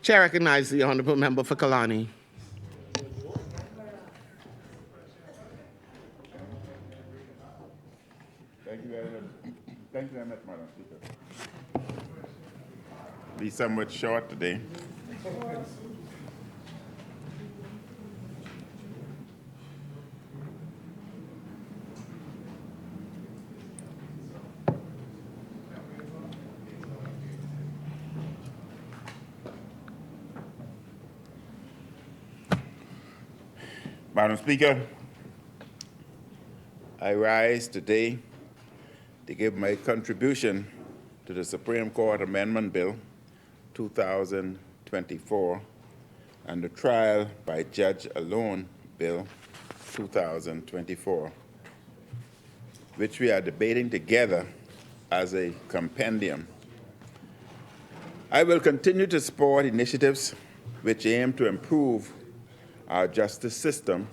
Chair recognizes the honourable member for Killarney. Thank you very much. Thank you very much, Madam Speaker. Be somewhat short today. Madam Speaker, I rise today to give my contribution to the Supreme Court Amendment Bill 2024 and the Trial by Judge Alone Bill 2024, which we are debating together as a compendium. I will continue to support initiatives which aim to improve our justice system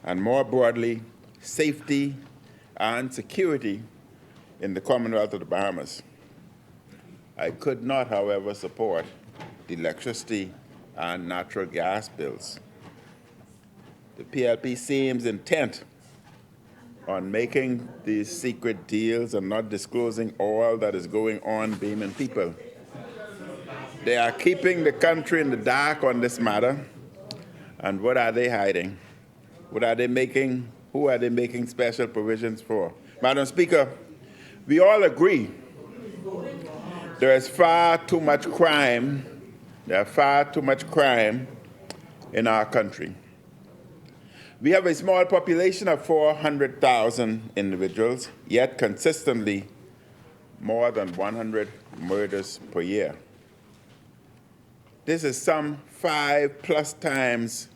and, more broadly, safety and security in the Commonwealth of the Bahamas. I could not, however, support the electricity and natural gas bills. The PLP seems intent on making these secret deals and not disclosing all that is going on beaming people. They are keeping the country in the dark on this matter. And what are they hiding? What are they making? Who are they making special provisions for? Madam Speaker, we all agree there is far too much crime. There are far too much crime in our country. We have a small population of 400,000 individuals, yet consistently more than 100 murders per year. This is some 5+ times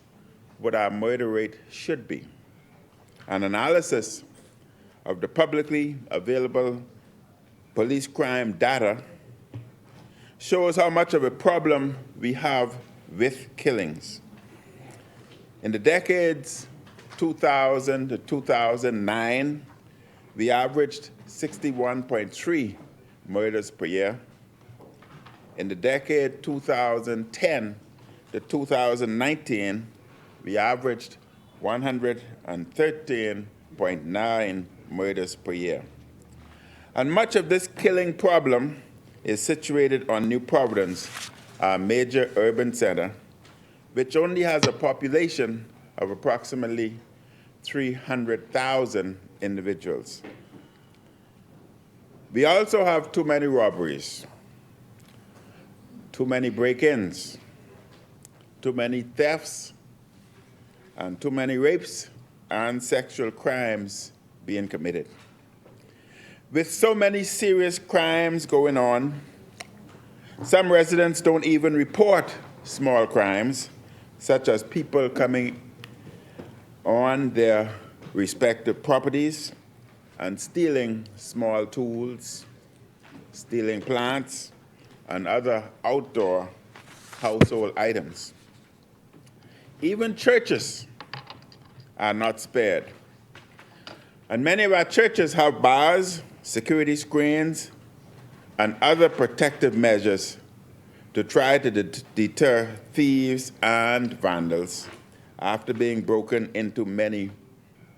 what our murder rate should be. An analysis of the publicly available police crime data shows how much of a problem we have with killings. In the decades 2000 to 2009, we averaged 61.3 murders per year. In the decade 2010 to 2019, we averaged 113.9 murders per year. And much of this killing problem is situated on New Providence, our major urban center, which only has a population of approximately 300,000 individuals. We also have too many robberies, too many break-ins, too many thefts, and too many rapes and sexual crimes being committed. With so many serious crimes going on, some residents don't even report small crimes, such as people coming on their respective properties and stealing small tools, stealing plants, and other outdoor household items. Even churches are not spared. And many of our churches have bars, security screens, and other protective measures to try to deter thieves and vandals after being broken into many,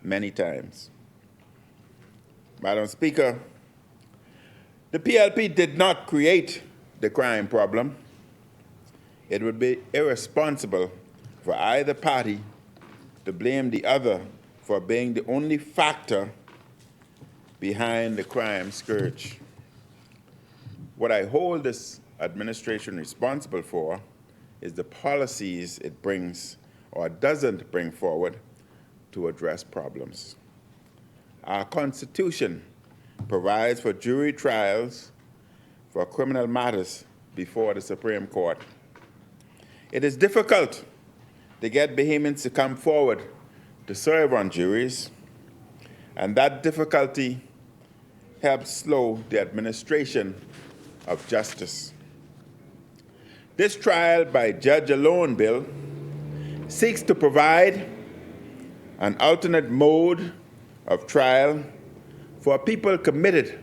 many times. Madam Speaker, the PLP did not create the crime problem. It would be irresponsible for either party to blame the other for being the only factor behind the crime scourge. What I hold this administration responsible for is the policies it brings or doesn't bring forward to address problems. Our Constitution provides for jury trials for criminal matters before the Supreme Court. It is difficult to get Bahamians to come forward to serve on juries, and that difficulty helps slow the administration of justice. This trial by judge alone bill seeks to provide an alternate mode of trial for people committed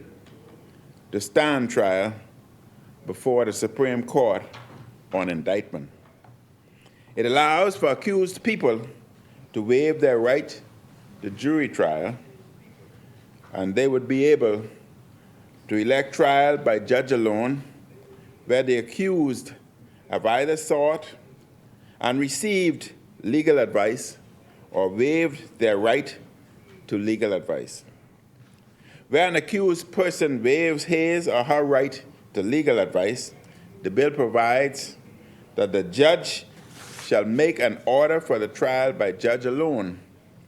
to stand trial before the Supreme Court on indictment. It allows for accused people to waive their right to jury trial, and they would be able to elect trial by judge alone, where the accused have either sought and received legal advice or waived their right to legal advice. Where an accused person waives his or her right to legal advice, the bill provides that the judge shall make an order for the trial by judge alone,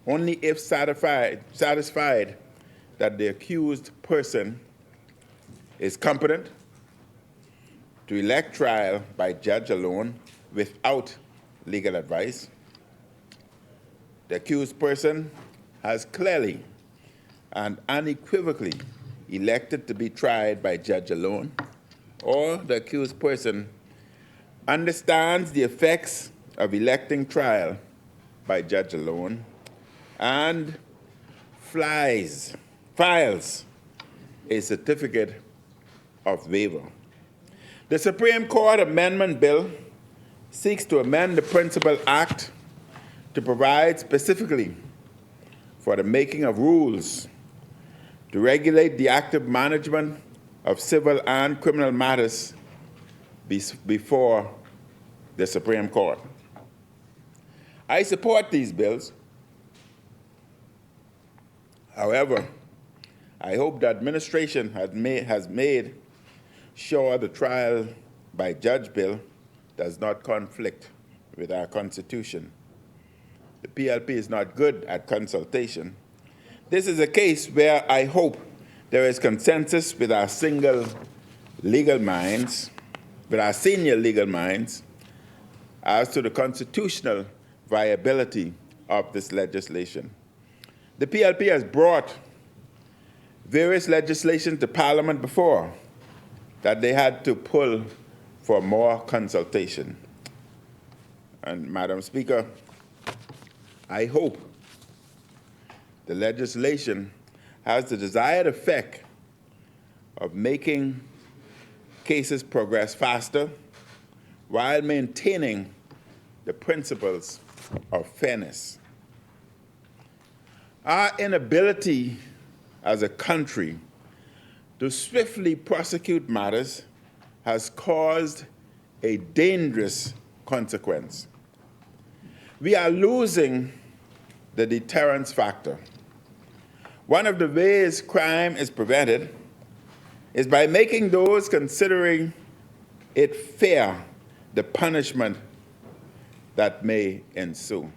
only if satisfied that the accused person is competent to elect trial by judge alone without legal advice. The accused person has clearly and unequivocally elected to be tried by judge alone, or the accused person understands the effects of electing trial by judge alone and files a certificate of waiver. The Supreme Court Amendment Bill seeks to amend the Principal Act to provide specifically for the making of rules to regulate the active management of civil and criminal matters before the Supreme Court. I support these bills. However, I hope the administration has made sure the trial by judge bill does not conflict with our Constitution. The PLP is not good at consultation. This is a case where I hope there is consensus with our senior legal minds as to the constitutional viability of this legislation. The PLP has brought various legislation to Parliament before that they had to pull for more consultation. And Madam Speaker, I hope the legislation has the desired effect of making cases progress faster while maintaining the principles of fairness. Our inability as a country to swiftly prosecute matters has caused a dangerous consequence. We are losing the deterrence factor. One of the ways crime is prevented is by making those considering it fair the punishment that may ensue.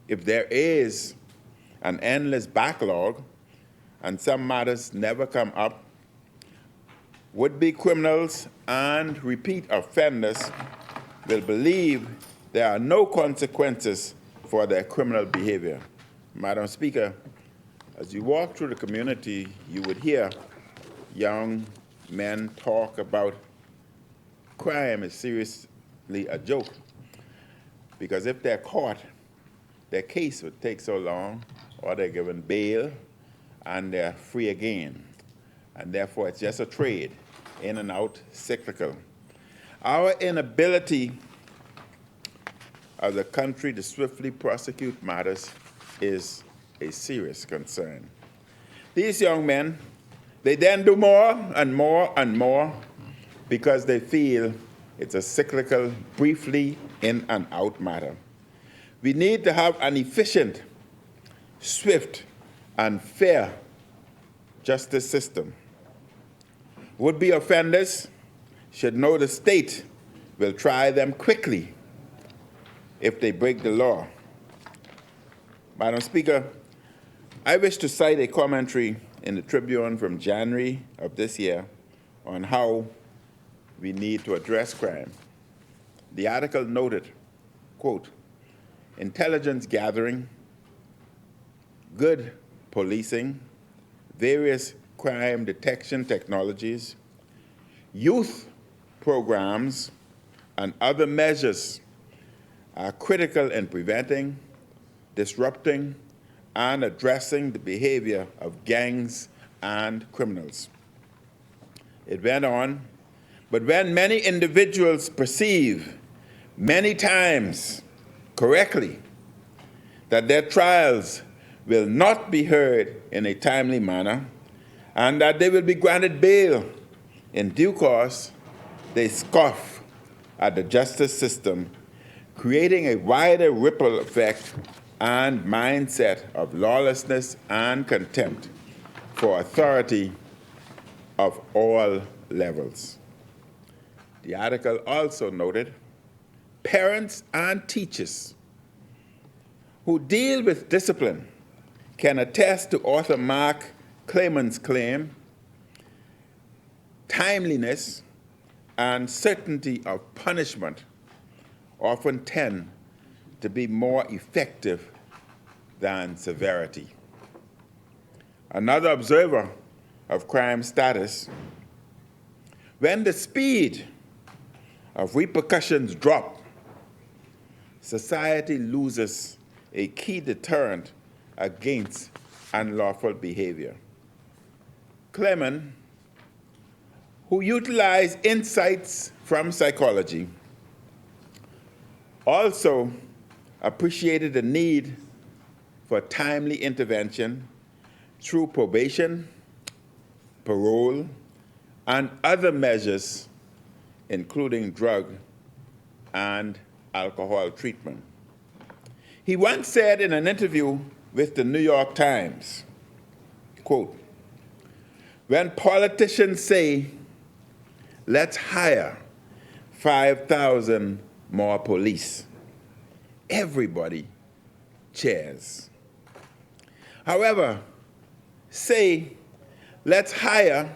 If there is an endless backlog and some matters never come up, would-be criminals and repeat offenders will believe there are no consequences for their criminal behavior. Madam Speaker, as you walk through the community, you would hear young men talk about crime is seriously a joke, because if they're caught, their case would take so long, or they're given bail, and they're free again. And therefore, it's just a trade, in and out, cyclical. Our inability as a country to swiftly prosecute matters is a serious concern. These young men, they then do more and more and more because they feel it's a cyclical, briefly in and out matter. We need to have an efficient, swift, and fair justice system. Would-be offenders should know the state will try them quickly if they break the law. Madam Speaker, I wish to cite a commentary in the Tribune from January of this year on how we need to address crime. The article noted, quote, intelligence gathering, good policing, various crime detection technologies, youth programs, and other measures are critical in preventing, disrupting, and addressing the behavior of gangs and criminals. It went on, But when many individuals perceive many times correctly that their trials will not be heard in a timely manner and that they will be granted bail in due course, they scoff at the justice system, creating a wider ripple effect and mindset of lawlessness and contempt for authority of all levels. The article also noted parents and teachers who deal with discipline can attest to author Mark Clayman's claim, timeliness and certainty of punishment often tend to be more effective than severity. Another observer of crime status, when the speed of repercussions drop, society loses a key deterrent against unlawful behavior. Clayman, who utilized insights from psychology, also appreciated the need for timely intervention through probation, parole, and other measures, including drug and alcohol treatment. He once said in an interview with the New York Times, quote, "When politicians say, let's hire 5,000 more police, everybody cheers. However, say, let's hire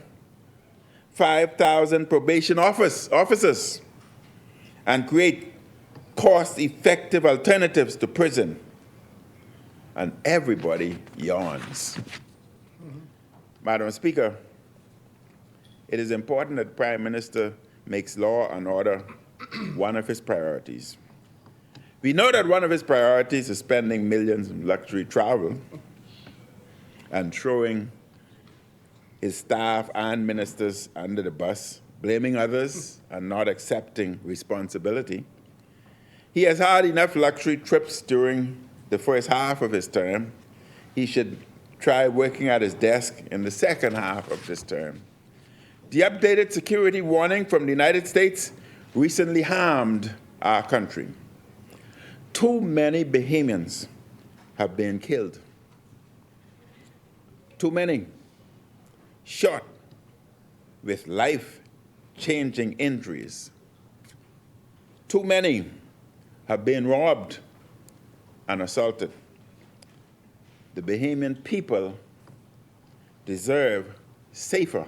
5,000 probation officers and create cost-effective alternatives to prison, and everybody yawns." Madam Speaker, it is important that the Prime Minister makes law and order one of his priorities. We know that one of his priorities is spending millions in luxury travel and throwing his staff and ministers under the bus, blaming others and not accepting responsibility. He has had enough luxury trips during the first half of his term. He should try working at his desk in the second half of this term. The updated security warning from the United States recently harmed our country. Too many Bahamians have been killed. Too many shot with life-changing injuries. Too many have been robbed and assaulted. The Bahamian people deserve safer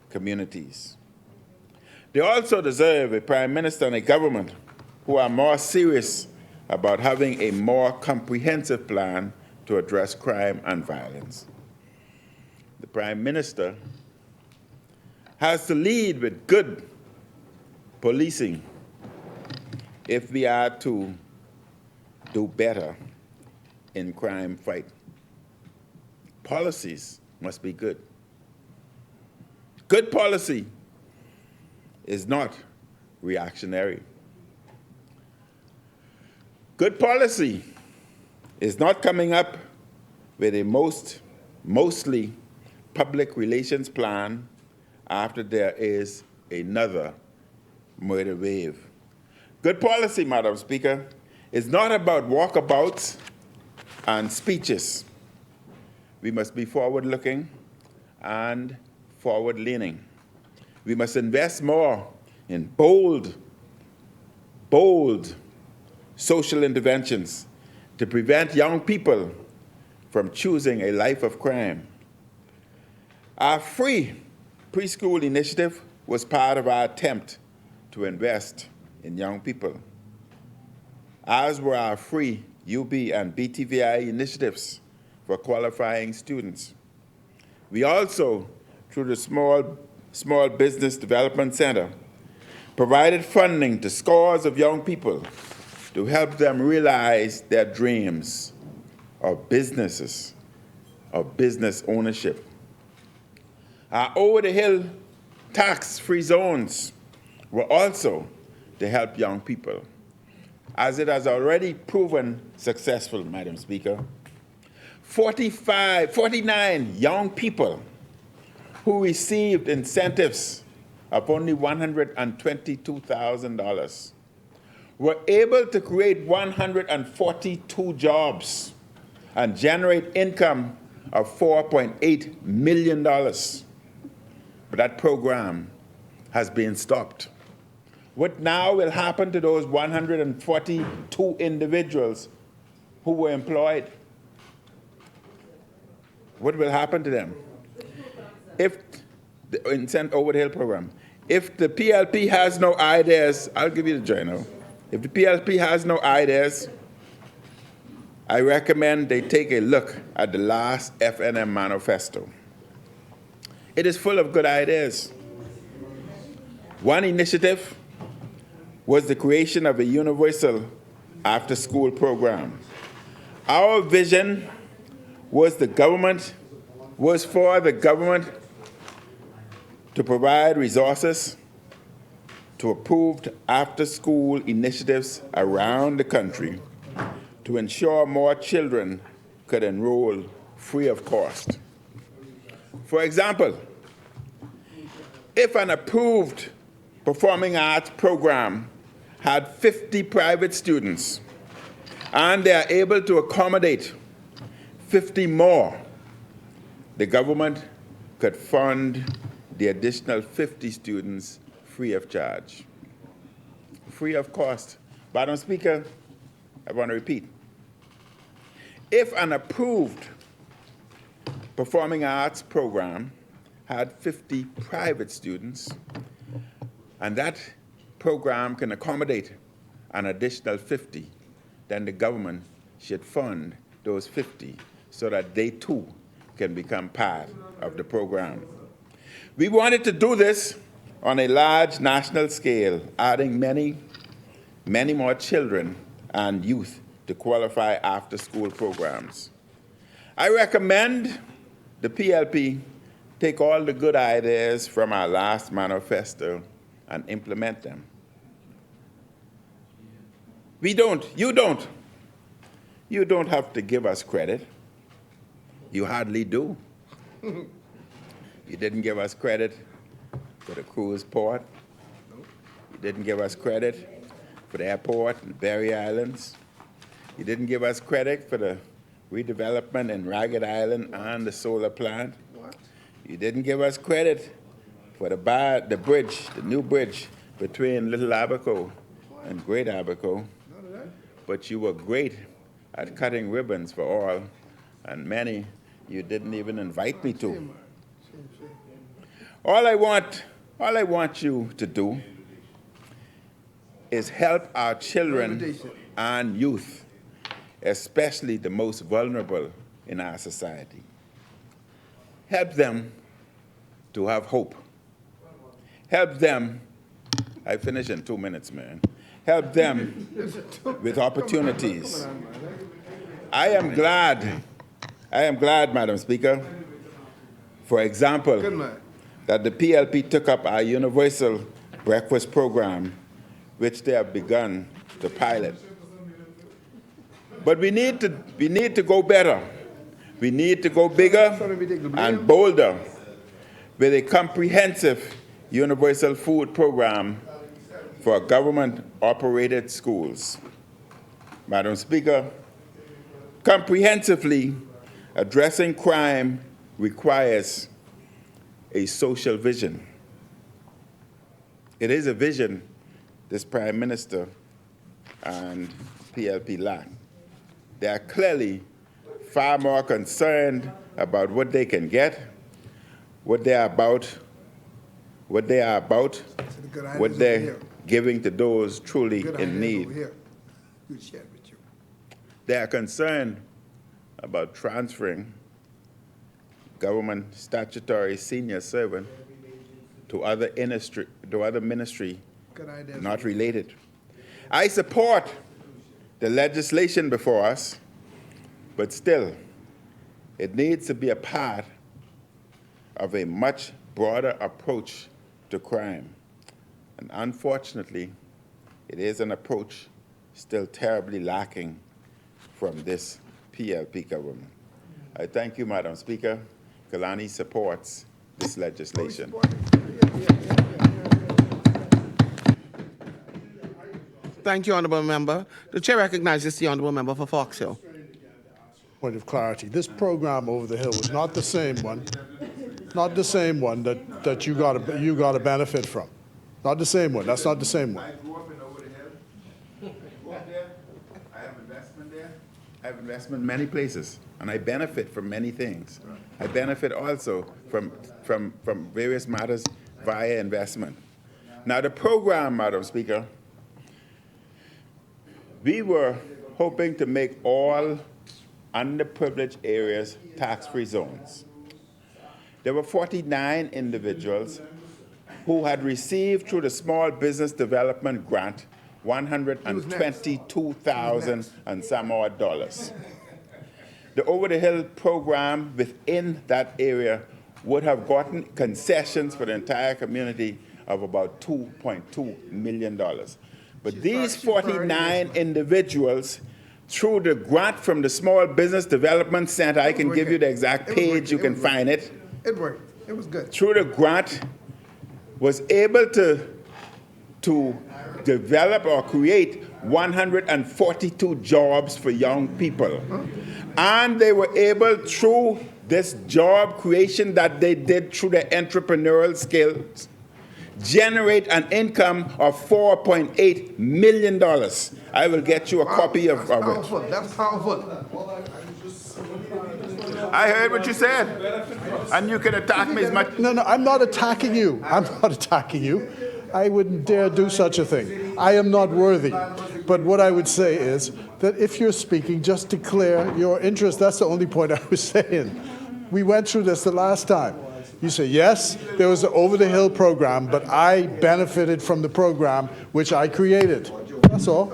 communities. They also deserve a Prime Minister and a government who are more serious about having a more comprehensive plan to address crime and violence. The Prime Minister has to lead with good policing if we are to do better in crime fight. Policies must be good. Good policy is not reactionary. Good policy is not coming up with a mostly public relations plan after there is another murder wave. Good policy, Madam Speaker, is not about walkabouts and speeches. We must be forward-looking and forward-leaning. We must invest more in bold social interventions to prevent young people from choosing a life of crime. Our free preschool initiative was part of our attempt to invest in young people, as were our free UB and BTVI initiatives for qualifying students. We also, through the Small Business Development Center, provided funding to scores of young people to help them realize their dreams of businesses, of business ownership. Our over-the-hill tax-free zones were also to help young people, as it has already proven successful, Madam Speaker. 49 young people who received incentives of only $122,000 were able to create 142 jobs and generate income of $4.8 million. But that program has been stopped. What now will happen to those 142 individuals who were employed? What will happen to them? If the Incent Over the Hill program, if the PLP has no ideas, I'll give you the journal. If the PLP has no ideas, I recommend they take a look at the last FNM manifesto. It is full of good ideas. One initiative was the creation of a universal after-school program. Our vision was for the government to provide resources to approved after-school initiatives around the country to ensure more children could enroll free of cost. For example, if an approved performing arts program had 50 private students and they are able to accommodate 50 more, the government could fund the additional 50 students free of charge, free of cost. Madam Speaker, I want to repeat. If an approved performing arts program had 50 private students, and that program can accommodate an additional 50, then the government should fund those 50 so that they too can become part of the program. We wanted to do this on a large national scale, adding many, many more children and youth to qualify after-school programs. I recommend the PLP take all the good ideas from our last manifesto and implement them. You don't have to give us credit. You hardly do. You didn't give us credit for the cruise port. You didn't give us credit for the airport and Berry Islands. You didn't give us credit for the redevelopment in Ragged Island and the solar plant. You didn't give us credit for the bridge, the new bridge between Little Abaco and Great Abaco. But you were great at cutting ribbons for all, and many you didn't even invite me to. All I want you to do is help our children and youth, especially the most vulnerable in our society. Help them to have hope. Help them, I finish in 2 minutes, man. Help them with opportunities. I am glad, Madam Speaker, for example, that the PLP took up our universal breakfast program, which they have begun to pilot. But we need to go better. We need to go bigger and bolder with a comprehensive universal food program for government-operated schools. Madam Speaker, comprehensively addressing crime requires a social vision. It is a vision this Prime Minister and PLP lack. They are clearly far more concerned about what they can get, what they're giving to those truly in need. They are concerned about transferring government statutory senior servant to other ministry not related. I support the legislation before us, but still, it needs to be a part of a much broader approach to crime. And unfortunately, it is an approach still terribly lacking from this PLP government. I thank you, Madam Speaker. Killarney supports this legislation. Thank you, Honourable Member. The Chair recognizes the Honourable Member for Fox Hill. Point of clarity. This program over the hill was not the same one, not the same one that you got a benefit from. Not the same one. That's not the same one. I grew up in Over the Hill. I grew up there. I have investment there. I have investment in many places, and I benefit from many things. I benefit also from various matters via investment. Now, the program, Madam Speaker, we were hoping to make all underprivileged areas tax-free zones. There were 49 individuals who had received through the Small Business Development Grant $122,000 and some odd dollars. The Over the Hill program within that area would have gotten concessions for the entire community of about $2.2 million. But these 49 individuals, through the grant from the Small Business Development Center, I can give you the exact page, you can find it. It worked. It was good. Through the grant, was able to develop or create 142 jobs for young people. And they were able, through this job creation that they did through their entrepreneurial skills, generate an income of $4.8 million. I will get you a copy of it. That's powerful. I heard what you said, and you can attack me as much. No, I'm not attacking you. I'm not attacking you. I wouldn't dare do such a thing. I am not worthy. But what I would say is that if you're speaking, just declare your interest. That's the only point I was saying. We went through this the last time. You say, yes, there was an Over the Hill program, but I benefited from the program which I created. That's all.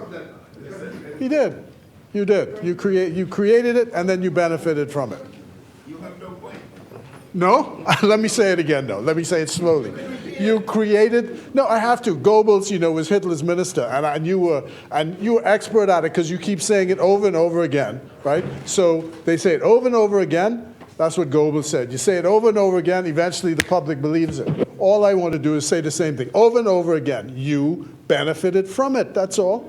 You did. You did. You created it, and then you benefited from it. You have no point. No? Let me say it again, though. Let me say it slowly. You created. No, I have to. Goebbels, was Hitler's minister, and you were expert at it because you keep saying it over and over again, right? So they say it over and over again. That's what Goebbels said. You say it over and over again, eventually the public believes it. All I want to do is say the same thing over and over again. You benefited from it, that's all.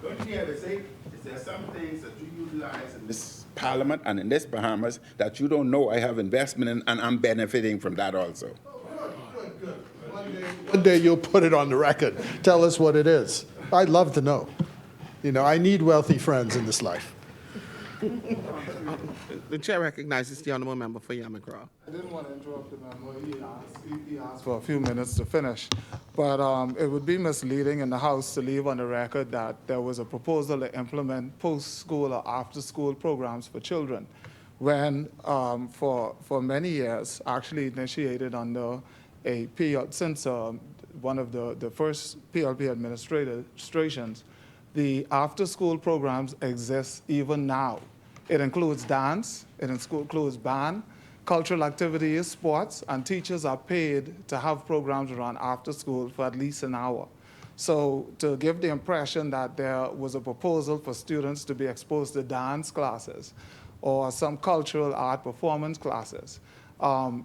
Don't you ever say, is there some things that you utilize in this Parliament and in this Bahamas that you don't know I have investment in, and I'm benefiting from that also? Good. One day you'll put it on the record. Tell us what it is. I'd love to know. I need wealthy friends in this life. The Chair recognizes the Honourable Member for Yamacraw. I didn't want to interrupt the member. He asked for a few minutes to finish. But it would be misleading in the House to leave on the record that there was a proposal to implement post-school or after-school programs for children when for many years, actually initiated under a period since one of the first PLP administrations, the after-school programs exist even now. It includes dance, it includes band, cultural activities, sports, and teachers are paid to have programs run after school for at least an hour. So to give the impression that there was a proposal for students to be exposed to dance classes or some cultural art performance classes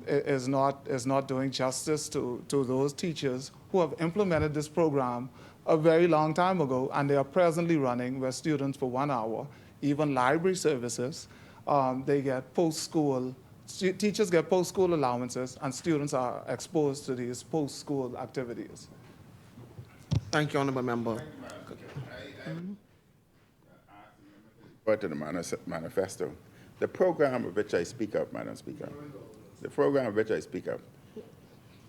is not doing justice to those teachers who have implemented this program a very long time ago, and they are presently running where students for 1 hour, even library services, they get post-school, teachers get post-school allowances, and students are exposed to these post-school activities. Thank you, Honourable Member. To the manifesto. The program of which I speak of, Madam Speaker, the program of which I speak of,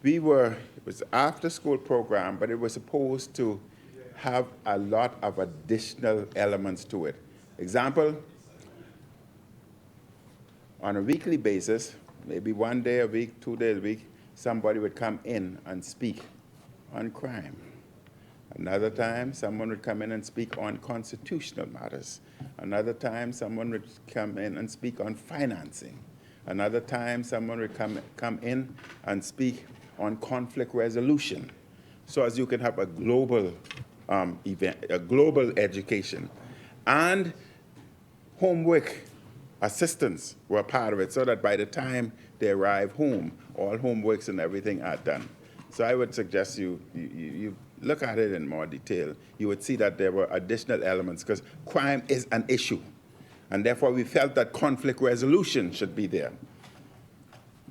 it was an after-school program, but it was supposed to have a lot of additional elements to it. Example, on a weekly basis, maybe 1 day a week, 2 days a week, somebody would come in and speak on crime. Another time, someone would come in and speak on constitutional matters. Another time, someone would come in and speak on financing. Another time, someone would come in and speak on conflict resolution, so as you can have a global event, a global education. And homework assistants were part of it, so that by the time they arrive home, all homeworks and everything are done. So I would suggest you look at it in more detail. You would see that there were additional elements, because crime is an issue. And therefore, we felt that conflict resolution should be there.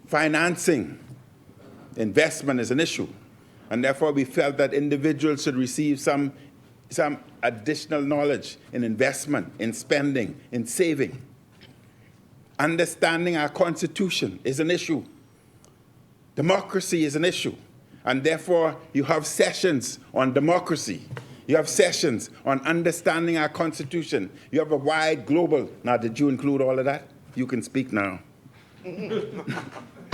Financing, investment is an issue. And therefore, we felt that individuals should receive some additional knowledge in investment, in spending, in saving. Understanding our Constitution is an issue. Democracy is an issue. And therefore, you have sessions on democracy. You have sessions on understanding our Constitution. You have a wide global. Now, did you include all of that? You can speak now.